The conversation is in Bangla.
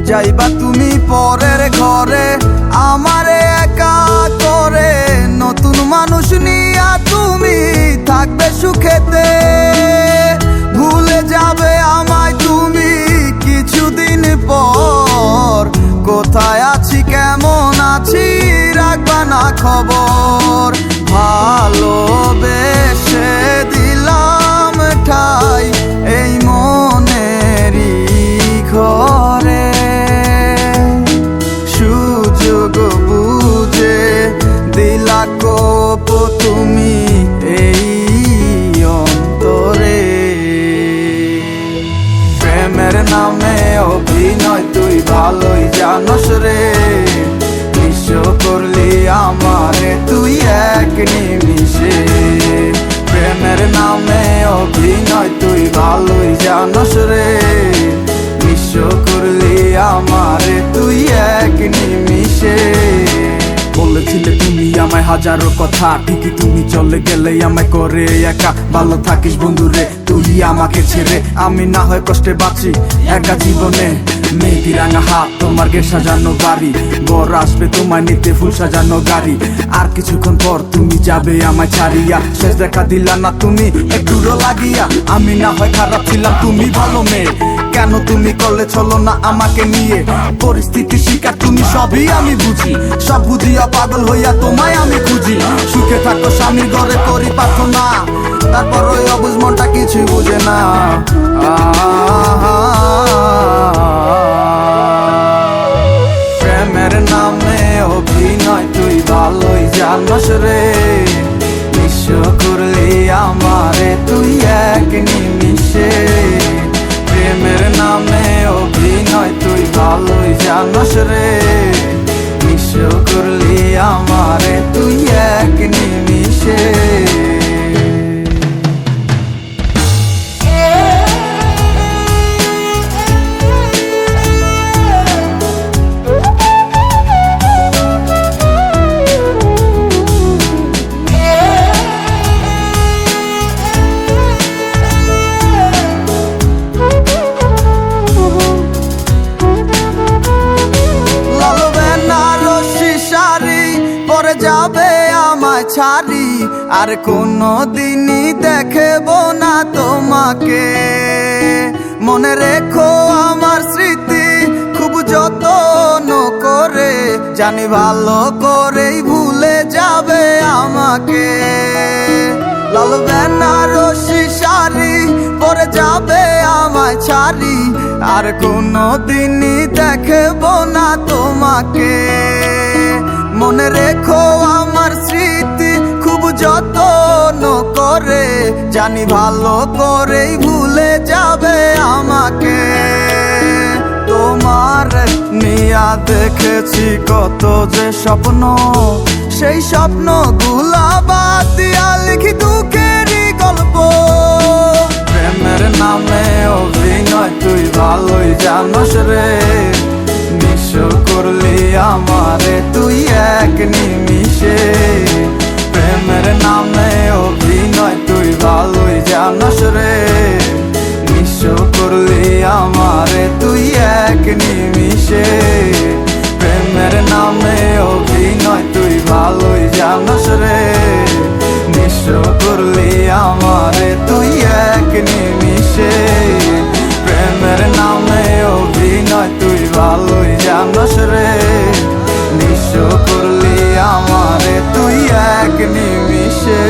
যাইবা তুমি পরের ঘরে আমারে একা করে, নতুন মানুষ নিয়া তুমি থাকবে সুখেতে। ভুলে যাবে আমায় তুমি কিছুদিন পর, কোথায় আছি কেমন আছি রাখবা না খবর। ভালোবেসে দিলাম ঠাই এই মনেরই ঘরে, সুযোগ বুঝে দিলা কোপ তুমি এই অন্তরে। প্রেমের নামে অভিনয় তুই ভালোই জানোস রে, নিঃস্ব করলি আমারে তুই এক নিমিষে। প্রেমের নামে অভিনয় তুই ভালোই জানোস রে, নিঃস্ব করলি আমারে তুই এক নিমিষে। বলেছিলে তুমি আমায় হাজারো কথা, ঠিকই তুমি চলে গেলে আমায় করে একা। ভালো থাকিস বন্ধুরে তুই আমাকে ছেড়ে, আমি না হয় কষ্টে বাঁচি একা জীবনে। মেহেদি রাঙা হাত তোমার গে সাজানো বাড়ি, বর আসবে তোমায় নিতে ফুল সাজানো গাড়ি। আর কিছুক্ষণ পর তুমি যাবে আমায় ছাড়িয়া, শেষ দেখা দিলা না তুমি একটুরো লাগিয়া। আমি না হয় খারাপ ছিলাম তুমি ভালো মেয়ে, কেন তুমি করলে চলো না আমাকে নিয়ে। পরিস্থিতি শিকার তুমি সবই আমি বুঝি, সব বুঝিয়া পাগল হইয়া তোমায় আমি খুঁজি। সুখে থাকো স্বামীর ঘরে করি প্রার্থনা, তারপর ওই অবুঝ মনটা কিছুই বুঝে না। প্রেমের নামে অভিনয় তুই ভালোই জানোস রে, নিঃস্ব করলি আমারে তুই এক নিমিষে। প্রেমের নামে অভিনয় তুই ভালোই জানোস রে, নিঃস্ব করলি আমারে তুই এক নিমিষে। যাবে আমায় ছাড়ি আর কোনো দিনই দেখব না তোমাকে। মনে রেখো আমার স্মৃতি খুব যত্ন করে, জানি ভালো করেই ভুলে যাবে আমাকে। লাল বেনারসি শাড়ি পরে যাবে আমায় ছাড়ি আর কোনো দিনই দেখব না তোমাকে। মনে রেখো আমার স্মৃতি খুব যত্ন করে, জানি ভালো করেই ভুলে যাবে আমাকে। তোমার নিয়া দেখেছি কত যে স্বপ্ন, সেই স্বপ্ন গুলা বাদ দিয়া লিখি দুঃখেরই গল্প। প্রেমের নামে অভিনয় তুই ভালোই জানোস রে, নিঃস্ব করলি আমারে তুই এক নিমিষে। প্রেমের নামে অভিনয় তুই ভালোই জানোস রে, নিঃস্ব করলি আমারে তুই এক নিমিষে। প্রেমের নামে অভিনয় তুই ভালোই জানোস রে, নিঃস্ব করলি আমারে তুই এক নিমিষে। প্রেমের নামে অভিনয় তুই ভালোই জানোস রে, নিঃস্ব করলি আমারে তুই এক নিমিষে।